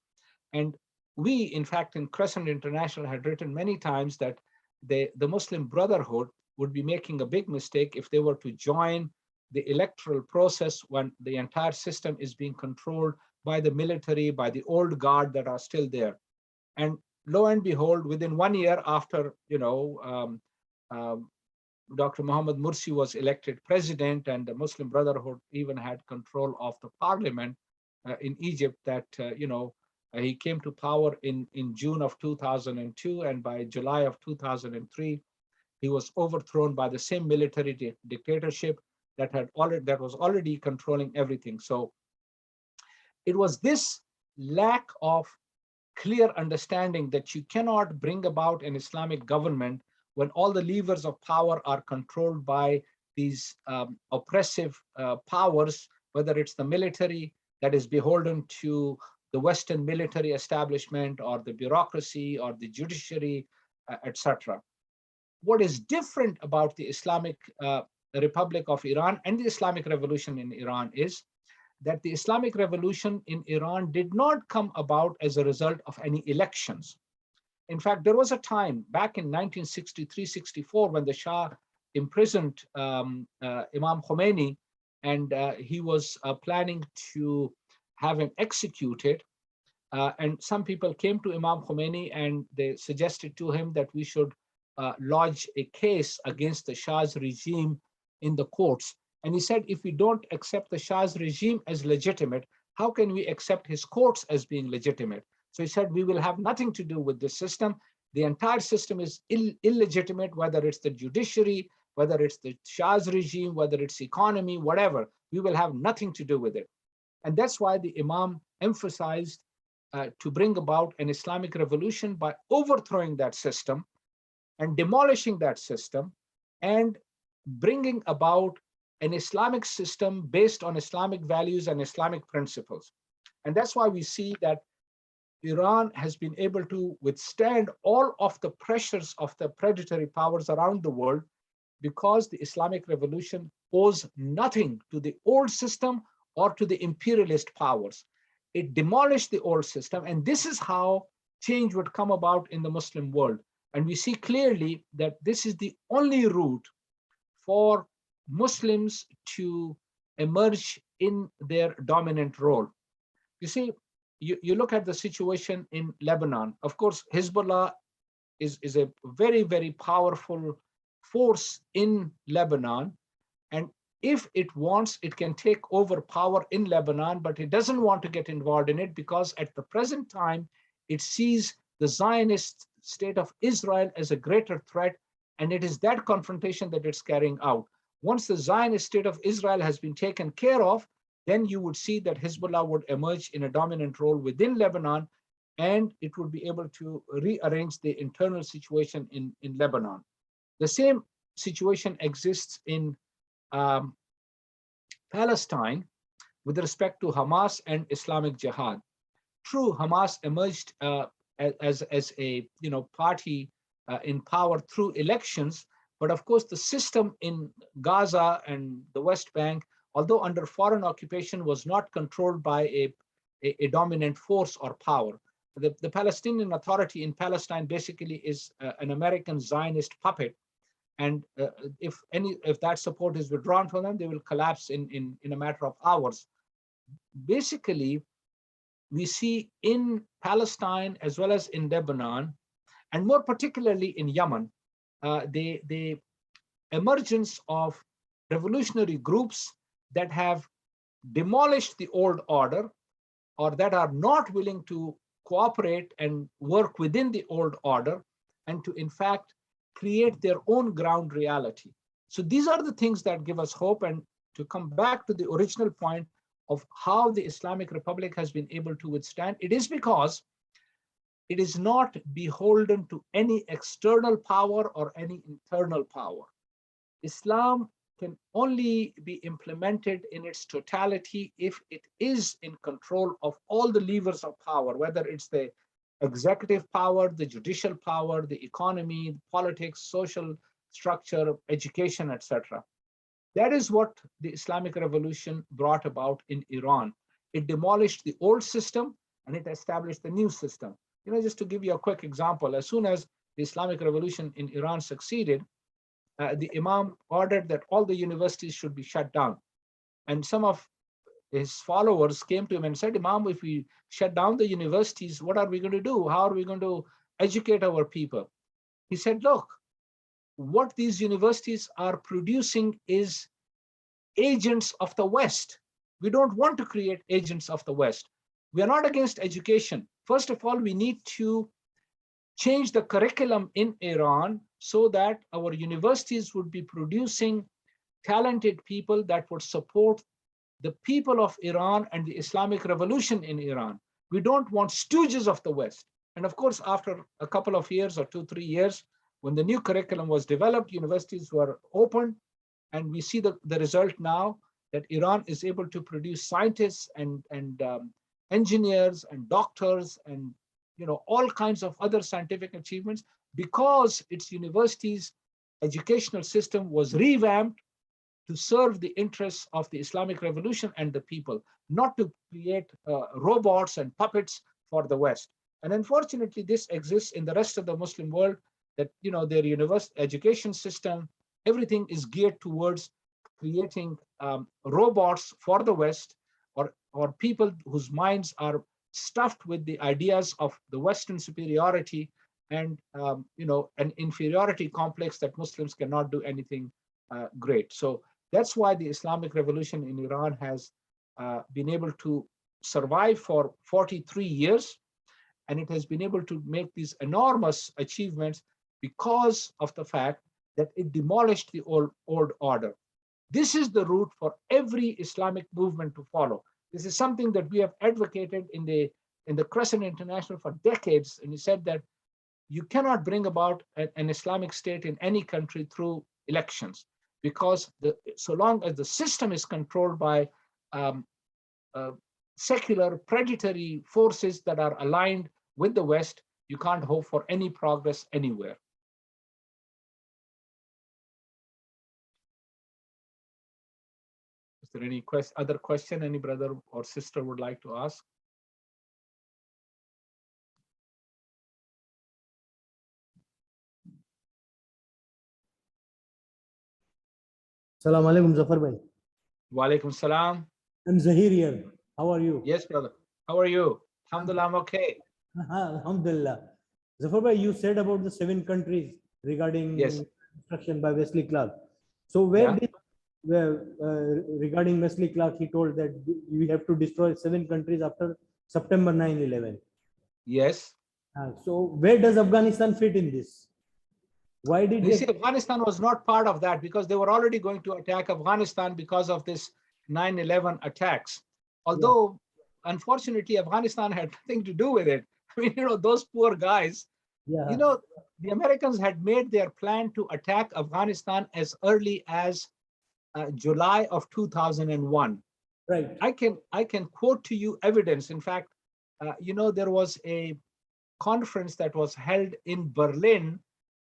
And we, in fact, in Crescent International had written many times that the Muslim Brotherhood would be making a big mistake if they were to join the electoral process when the entire system is being controlled by the military, by the old guard that are still there. And lo and behold, within 1 year after, Dr. Muhammad Mursi was elected president, and the Muslim Brotherhood even had control of the parliament in Egypt, that, he came to power in June of 2002, and by July of 2003, he was overthrown by the same military dictatorship that was already controlling everything. So it was this lack of clear understanding that you cannot bring about an Islamic government when all the levers of power are controlled by these oppressive powers, whether it's the military that is beholden to the Western military establishment, or the bureaucracy, or the judiciary, etc. What is different about the Islamic Republic of Iran and the Islamic Revolution in Iran is that the Islamic Revolution in Iran did not come about as a result of any elections. In fact, there was a time back in 1963-64 when the Shah imprisoned Imam Khomeini, and he was planning to have him executed. And some people came to Imam Khomeini and they suggested to him that we should lodge a case against the Shah's regime in the courts. And he said, if we don't accept the Shah's regime as legitimate, how can we accept his courts as being legitimate? So he said, we will have nothing to do with this system. The entire system is illegitimate, whether it's the judiciary, whether it's the Shah's regime, whether it's economy, whatever. We will have nothing to do with it. And that's why the Imam emphasized to bring about an Islamic revolution by overthrowing that system and demolishing that system and bringing about an Islamic system based on Islamic values and Islamic principles. And that's why we see that Iran has been able to withstand all of the pressures of the predatory powers around the world, because the Islamic revolution owes nothing to the old system or to the imperialist powers. It demolished the old system, and this is how change would come about in the Muslim world. And we see clearly that this is the only route for Muslims to emerge in their dominant role. You see, you look at the situation in Lebanon. Of course, Hezbollah is a very, very powerful force in Lebanon. And if it wants, it can take over power in Lebanon, but it doesn't want to get involved in it because at the present time, it sees the Zionist state of Israel as a greater threat. And it is that confrontation that it's carrying out. Once the Zionist state of Israel has been taken care of, then you would see that Hezbollah would emerge in a dominant role within Lebanon, and it would be able to rearrange the internal situation in Lebanon. The same situation exists in Palestine with respect to Hamas and Islamic Jihad. True, Hamas emerged as a party in power through elections, but of course the system in Gaza and the West Bank, although under foreign occupation, was not controlled by a dominant force or power. The Palestinian Authority in Palestine basically is an American Zionist puppet. And if that support is withdrawn from them, they will collapse in a matter of hours. Basically, we see in Palestine as well as in Lebanon, and more particularly in Yemen, emergence of revolutionary groups that have demolished the old order, or that are not willing to cooperate and work within the old order, and to in fact create their own ground reality. So these are the things that give us hope. And to come back to the original point of how the Islamic Republic has been able to withstand, it is because it is not beholden to any external power or any internal power. Islam can only be implemented in its totality if it is in control of all the levers of power, whether it's the executive power, the judicial power, the economy, politics, social structure, education, etc. That is what the Islamic Revolution brought about in Iran. It demolished the old system and it established the new system. Just to give you a quick example, as soon as the Islamic Revolution in Iran succeeded, the Imam ordered that all the universities should be shut down. And some of his followers came to him and said, Imam, if we shut down the universities, what are we going to do? How are we going to educate our people? He said, look, what these universities are producing is agents of the West. We don't want to create agents of the West. We are not against education. First of all, we need to change the curriculum in Iran so that our universities would be producing talented people that would support the people of Iran and the Islamic Revolution in Iran. We don't want stooges of the West. And of course, after a couple of years or 2-3 years, when the new curriculum was developed, universities were opened, and we see the result now that Iran is able to produce scientists and engineers and doctors and all kinds of other scientific achievements, because its universities' educational system was revamped to serve the interests of the Islamic Revolution and the people, not to create robots and puppets for the West. And unfortunately, this exists in the rest of the Muslim world, that their university education system, everything is geared towards creating robots for the West, or people whose minds are stuffed with the ideas of the Western superiority and an inferiority complex that Muslims cannot do anything great. So that's why the Islamic Revolution in Iran has been able to survive for 43 years, and it has been able to make these enormous achievements because of the fact that it demolished the old order. This is the route for every Islamic movement to follow. This is something that we have advocated in the Crescent International for decades, and we said that you cannot bring about an Islamic state in any country through elections, because so long as the system is controlled by secular predatory forces that are aligned with the West, you can't hope for any progress anywhere. Is there any other question any brother or sister would like to ask? Salam alaikum, Zafar bhai. Wa alaikum salam. I'm Zahir here. How are you? Yes, brother. How are you? Alhamdulillah, I'm okay. Alhamdulillah. Zafar bhai, you said about the 7 countries regarding Yes. instruction by Wesley Clark. So regarding Wesley Clark, he told that we have to destroy 7 countries after September 9/11. Yes. So where does Afghanistan fit in this? Why did You see, Afghanistan was not part of that, because they were already going to attack Afghanistan because of this 9/11 attacks. Although, unfortunately, Afghanistan had nothing to do with it. I mean, those poor guys, the Americans had made their plan to attack Afghanistan as early as July of 2001. Right. I can quote to you evidence. In fact, there was a conference that was held in Berlin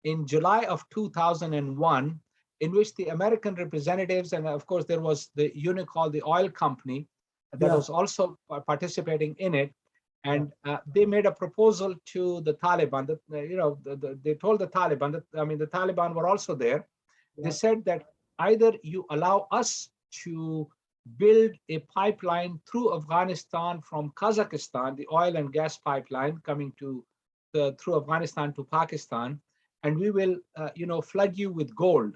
in July of 2001, in which the American representatives, and of course there was the unit called the oil company that was also participating in it, and they made a proposal to the Taliban. They told the Taliban that, the Taliban were also there. They said that either you allow us to build a pipeline through Afghanistan from Kazakhstan, the oil and gas pipeline coming through Afghanistan to Pakistan, and we will flood you with gold.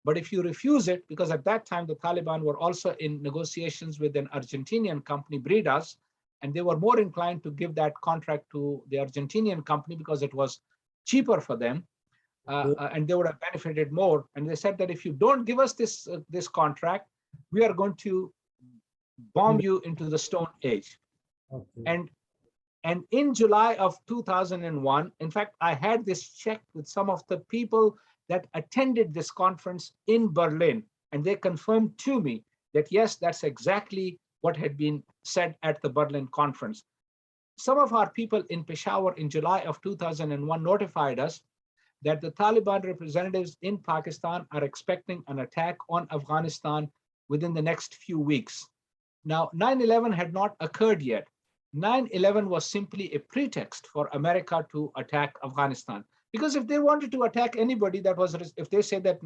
But if you refuse it, because at that time the Taliban were also in negotiations with an Argentinian company, Bridas, and they were more inclined to give that contract to the Argentinian company because it was cheaper for them, and they would have benefited more. And they said that if you don't give us this contract, we are going to bomb you into the Stone Age. Okay. And in July of 2001, in fact, I had this checked with some of the people that attended this conference in Berlin, and they confirmed to me that yes, that's exactly what had been said at the Berlin conference. Some of our people in Peshawar in July of 2001 notified us that the Taliban representatives in Pakistan are expecting an attack on Afghanistan within the next few weeks. Now, 9/11 had not occurred yet. 9/11 was simply a pretext for America to attack Afghanistan. Because if they wanted to attack anybody, that was, if they said that,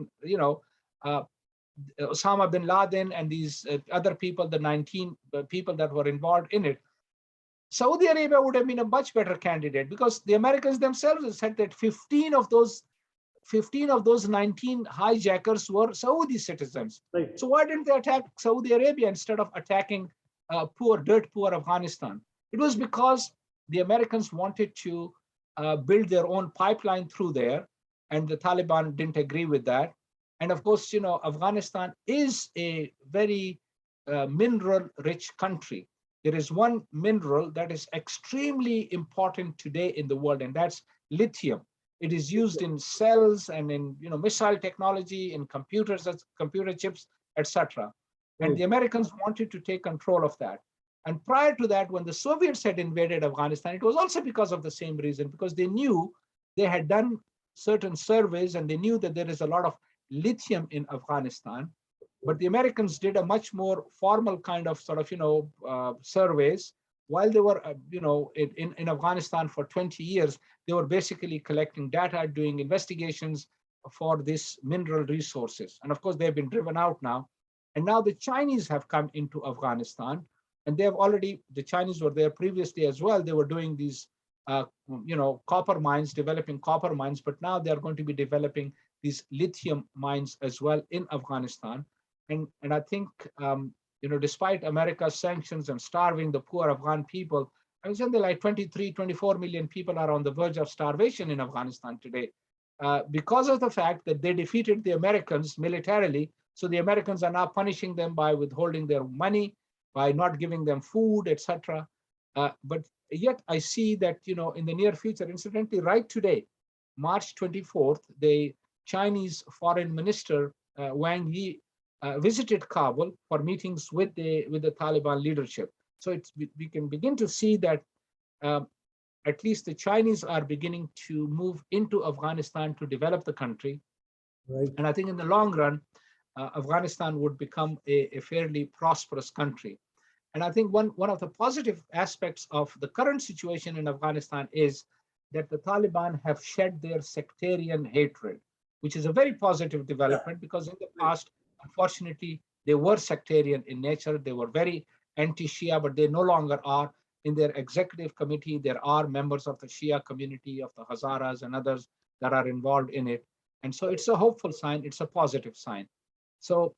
Osama bin Laden and these other people, the 19 people that were involved in it, Saudi Arabia would have been a much better candidate, because the Americans themselves have said that 15 of those 19 hijackers were Saudi citizens. Right. So why didn't they attack Saudi Arabia instead of attacking dirt poor Afghanistan? It was because the Americans wanted to build their own pipeline through there, and the Taliban didn't agree with that. And of course, Afghanistan is a very mineral-rich country. There is one mineral that is extremely important today in the world, and that's lithium. It is used in cells and in missile technology, in computers, computer chips, etc. And the Americans wanted to take control of that. And prior to that, when the Soviets had invaded Afghanistan, it was also because of the same reason, because they knew they had done certain surveys and they knew that there is a lot of lithium in Afghanistan. But the Americans did a much more formal kind of surveys. While they were, in Afghanistan for 20 years, they were basically collecting data, doing investigations for this mineral resources. And of course, they've been driven out now. And now the Chinese have come into Afghanistan, and they have already, the Chinese were there previously as well. They were doing these, copper mines, developing copper mines, but now they're going to be developing these lithium mines as well in Afghanistan. And I think, despite America's sanctions and starving the poor Afghan people, I mean, something like 23, 24 million people are on the verge of starvation in Afghanistan today because of the fact that they defeated the Americans militarily. So the Americans are now punishing them by withholding their money, by not giving them food, etc. But yet I see that, in the near future, incidentally, right today, March 24th, the Chinese Foreign Minister Wang Yi visited Kabul for meetings with the Taliban leadership. So we can begin to see that at least the Chinese are beginning to move into Afghanistan to develop the country. Right. And I think in the long run, Afghanistan would become a fairly prosperous country. And I think one of the positive aspects of the current situation in Afghanistan is that the Taliban have shed their sectarian hatred, which is a very positive development, because in the past, unfortunately, they were sectarian in nature. They were very anti-Shia, but they no longer are. In their executive committee, there are members of the Shia community, of the Hazaras and others that are involved in it. And so it's a hopeful sign. It's a positive sign. So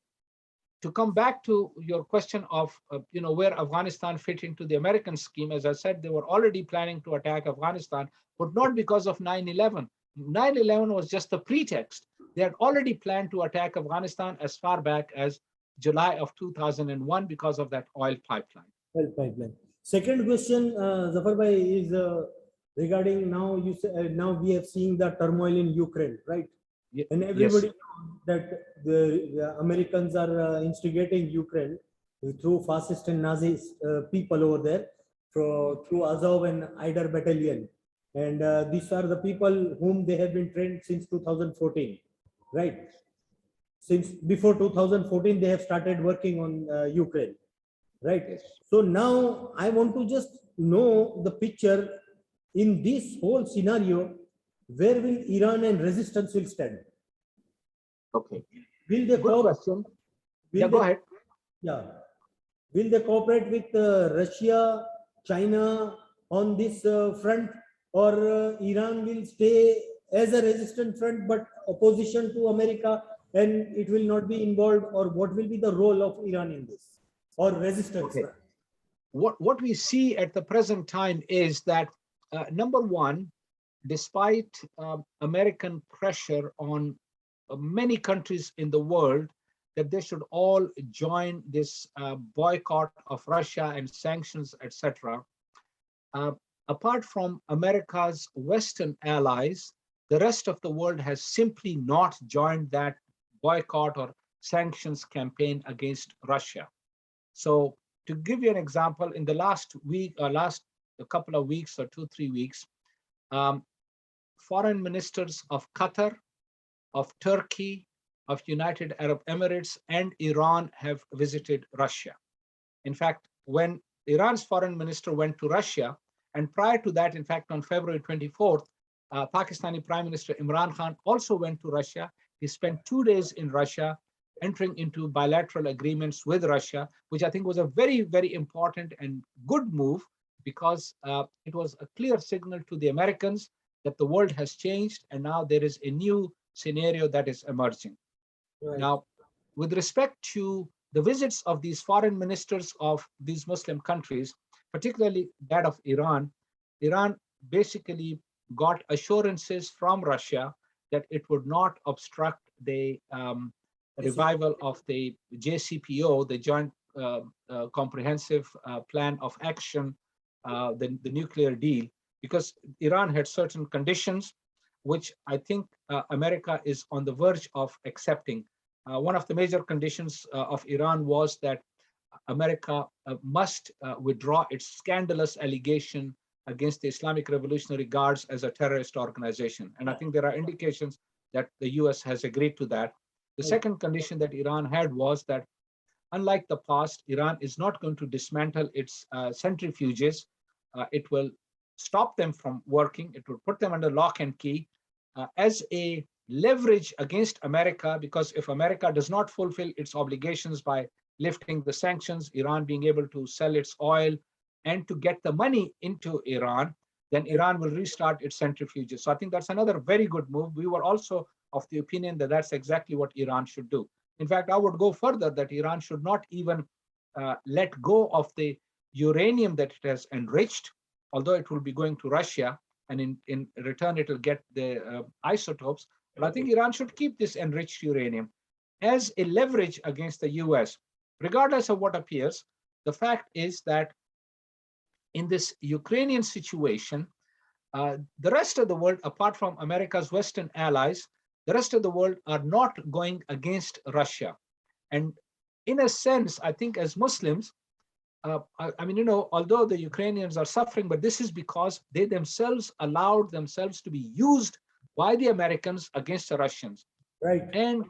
to come back to your question of, where Afghanistan fit into the American scheme, as I said, they were already planning to attack Afghanistan, but not because of 9/11. 9/11 was just a pretext. They had already planned to attack Afghanistan as far back as July of 2001 because of that oil pipeline. Oil pipeline. Second question, Zafar bhai, is regarding now. You say now we have seen the turmoil in Ukraine, right? And everybody knows that the Americans are instigating Ukraine through fascist and Nazi people over there, through Azov and Aider battalion. And these are the people whom they have been trained since 2014, right? Since before 2014, they have started working on Ukraine, right? Yes. So now I want to just know the picture in this whole scenario. Where will Iran and resistance will stand? Okay. Will they Good question. Yeah, go ahead. Yeah. Will they cooperate with Russia, China on this front, or Iran will stay as a resistant front but opposition to America? and it will not be involved, or what will be the role of Iran in this, or resistance? Okay. What we see at the present time is that, number one, despite American pressure on many countries in the world that they should all join this boycott of Russia and sanctions, etc. Apart from America's Western allies, the rest of the world has simply not joined that boycott or sanctions campaign against Russia. So to give you an example, in the last week or last a couple of weeks or 2-3 weeks, foreign ministers of Qatar, of Turkey, of United Arab Emirates, and Iran have visited Russia. In fact, when Iran's foreign minister went to Russia, and prior to that, in fact, on February 24th, Pakistani Prime Minister Imran Khan also went to Russia. He spent 2 days in Russia, entering into bilateral agreements with Russia, which I think was a very, very important and good move, because it was a clear signal to the Americans that the world has changed and now there is a new scenario that is emerging. Right. Now, with respect to the visits of these foreign ministers of these Muslim countries, particularly that of Iran, Iran basically got assurances from Russia that it would not obstruct the revival of the JCPO, the Joint Comprehensive Plan of Action, the nuclear deal, because Iran had certain conditions which I think America is on the verge of accepting. One of the major conditions of Iran was that America must withdraw its scandalous allegation against the Islamic Revolutionary Guards as a terrorist organization. And I think there are indications that the US has agreed to that. The second condition that Iran had was that, unlike the past, Iran is not going to dismantle its centrifuges. It will stop them from working. It will put them under lock and key as a leverage against America, because if America does not fulfill its obligations by lifting the sanctions, Iran being able to sell its oil and to get the money into Iran, then Iran will restart its centrifuges. So I think that's another very good move. We were also of the opinion that that's exactly what Iran should do. In fact, I would go further, that Iran should not even let go of the uranium that it has enriched, although it will be going to Russia, and in return it will get the isotopes. But I think Iran should keep this enriched uranium as a leverage against the US. Regardless of what appears, the fact is that in this Ukrainian situation, the rest of the world, apart from America's Western allies, the rest of the world are not going against Russia. And in a sense, I think as Muslims, I mean, although the Ukrainians are suffering, but this is because they themselves allowed themselves to be used by the Americans against the Russians. Right. And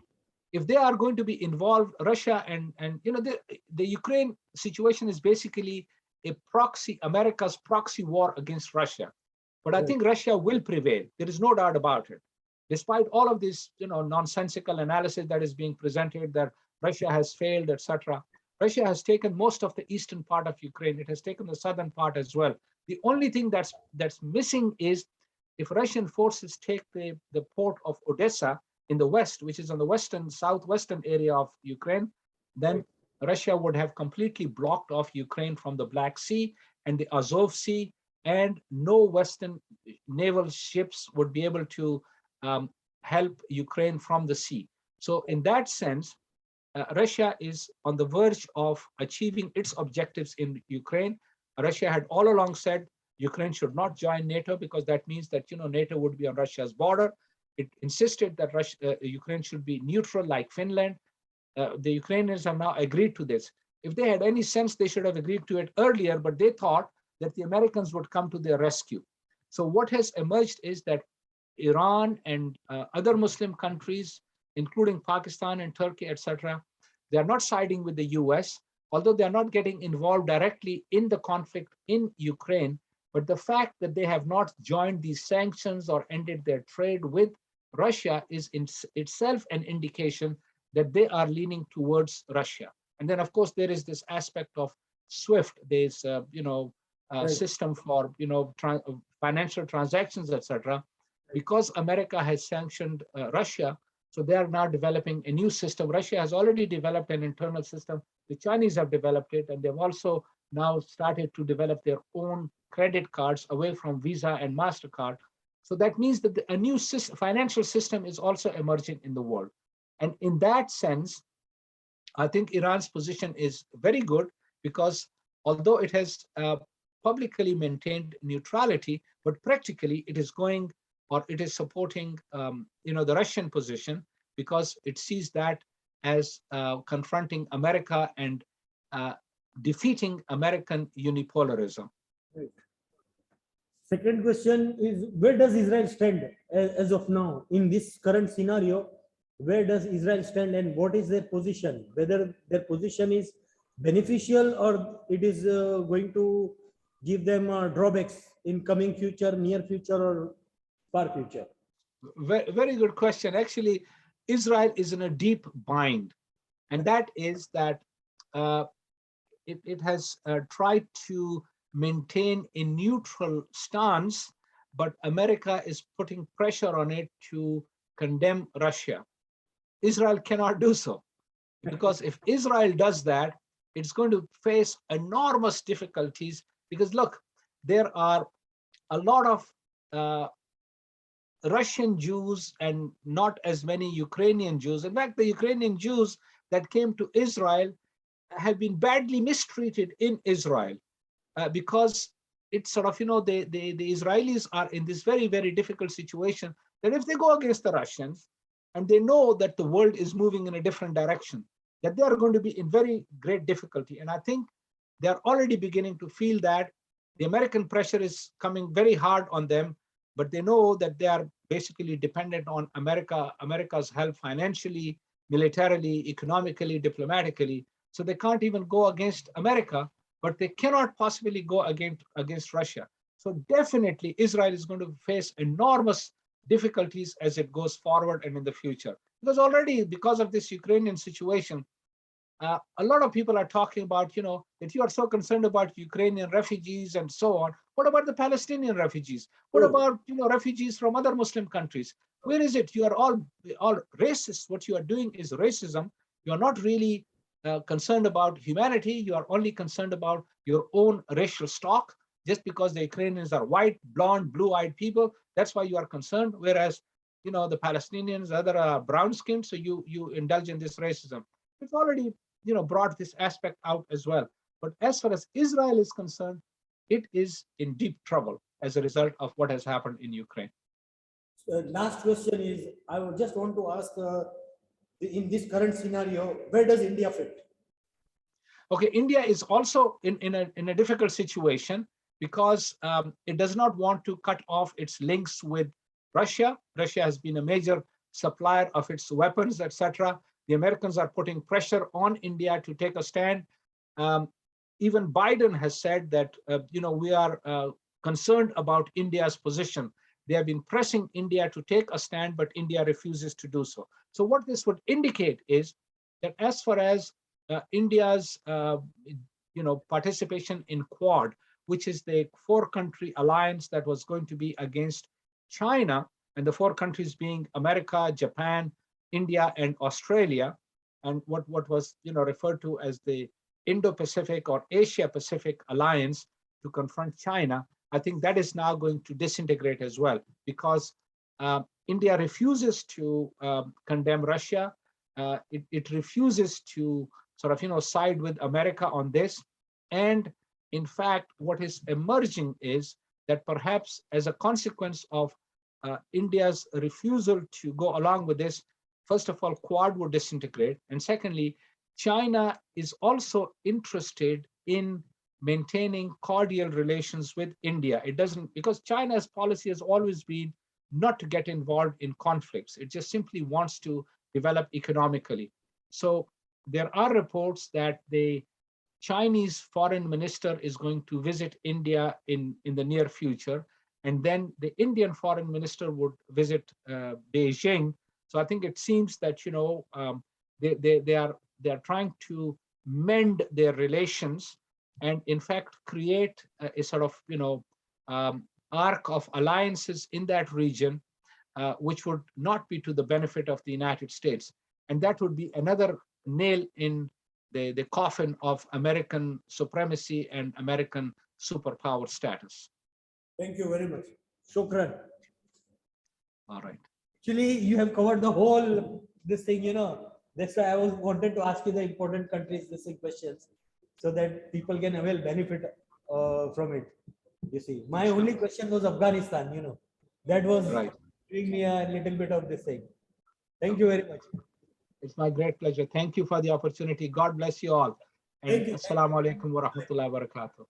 if they are going to be involved, Russia and the Ukraine situation is basically a proxy, America's proxy war against Russia. But I think Russia will prevail. There is no doubt about it. Despite all of this, nonsensical analysis that is being presented that Russia has failed, etc. Russia has taken most of the eastern part of Ukraine. It has taken the southern part as well. The only thing that's missing is if Russian forces take the port of Odessa in the west, which is on the southwestern area of Ukraine, then Russia would have completely blocked off Ukraine from the Black Sea and the Azov Sea, and no Western naval ships would be able to help Ukraine from the sea. So in that sense, Russia is on the verge of achieving its objectives in Ukraine. Russia had all along said Ukraine should not join NATO because that means that NATO would be on Russia's border. It insisted that Ukraine should be neutral like Finland. The Ukrainians have now agreed to this. If they had any sense, they should have agreed to it earlier, but they thought that the Americans would come to their rescue. So what has emerged is that Iran and other Muslim countries, including Pakistan and Turkey, etc., they are not siding with the US, although they are not getting involved directly in the conflict in Ukraine. But the fact that they have not joined these sanctions or ended their trade with Russia is in itself an indication that they are leaning towards Russia. And then, of course, there is this aspect of SWIFT. There's system for financial transactions, etc. Because America has sanctioned Russia, So they are now developing a new system. Russia has already developed an internal system. The Chinese have developed it, and they've also now started to develop their own credit cards away from Visa and MasterCard. So that means that a new financial system is also emerging in the world. And in that sense, I think Iran's position is very good because although it has publicly maintained neutrality, but practically it is going, or it is supporting the Russian position, because it sees that as confronting America and defeating American unipolarism. Right. Second question is, where does Israel stand as of now in this current scenario? Where does Israel stand and what is their position? Whether their position is beneficial or it is going to give them drawbacks in coming future, near future, or far future? Very, very good question. Actually, Israel is in a deep bind, and that is that it has tried to maintain a neutral stance, but America is putting pressure on it to condemn Russia. Israel cannot do so, because if Israel does that, it's going to face enormous difficulties, because look, there are a lot of Russian Jews and not as many Ukrainian Jews. In fact, the Ukrainian Jews that came to Israel have been badly mistreated in Israel because it's sort of, the Israelis are in this very, very difficult situation that if they go against the Russians and they know that the world is moving in a different direction, that they are going to be in very great difficulty. And I think they are already beginning to feel that the American pressure is coming very hard on them, but they know that they are basically dependent on America's help financially, militarily, economically, diplomatically. So they can't even go against America, but they cannot possibly go against Russia. So definitely Israel is going to face enormous difficulties as it goes forward and in the future. Because already, because of this Ukrainian situation, a lot of people are talking about, that you are so concerned about Ukrainian refugees and so on. What about the Palestinian refugees? What about, refugees from other Muslim countries? Where is it? You are all racist. What you are doing is racism. You are not really concerned about humanity. You are only concerned about your own racial stock. Just because the Ukrainians are white, blonde, blue-eyed people, that's why you are concerned. Whereas, the Palestinians, other brown-skinned, so you indulge in this racism. It's already brought this aspect out as well. But as far as Israel is concerned, it is in deep trouble as a result of what has happened in Ukraine. Last question is, I would just want to ask, in this current scenario, where does India fit? Okay, India is also in a difficult situation because it does not want to cut off its links with Russia. Russia has been a major supplier of its weapons, etc. The Americans are putting pressure on India to take a stand. Even Biden has said that, we are concerned about India's position. They have been pressing India to take a stand, but India refuses to do so. So what this would indicate is that as far as India's, participation in Quad, which is the 4-country alliance that was going to be against China, and the 4 countries being America, Japan, India, and Australia, and what was referred to as the Indo-Pacific or Asia-Pacific Alliance to confront China, I think that is now going to disintegrate as well, because India refuses to condemn Russia. It refuses to sort of side with America on this. And in fact, what is emerging is that perhaps as a consequence of India's refusal to go along with this, first of all, Quad would disintegrate. And secondly, China is also interested in maintaining cordial relations with India. It doesn't, because China's policy has always been not to get involved in conflicts. It just simply wants to develop economically. So there are reports that the Chinese foreign minister is going to visit India in the near future. And then the Indian foreign minister would visit Beijing. So I think it seems that, they are trying to mend their relations and in fact create a sort of, arc of alliances in that region. which would not be to the benefit of the United States. And that would be another nail in the coffin of American supremacy and American superpower status. Thank you very much. Shukran. All right. Actually, you have covered the whole this thing, you know. That's why I was wanted to ask you the important countries this thing questions, so that people can avail benefit from it. You see, my only question was Afghanistan, you know. That was Right. giving me a little bit of this thing. Thank you very much. It's my great pleasure. Thank you for the opportunity. God bless you all. Thank And you. assalamu alaikum wa rahmatullahi wa barakatuh.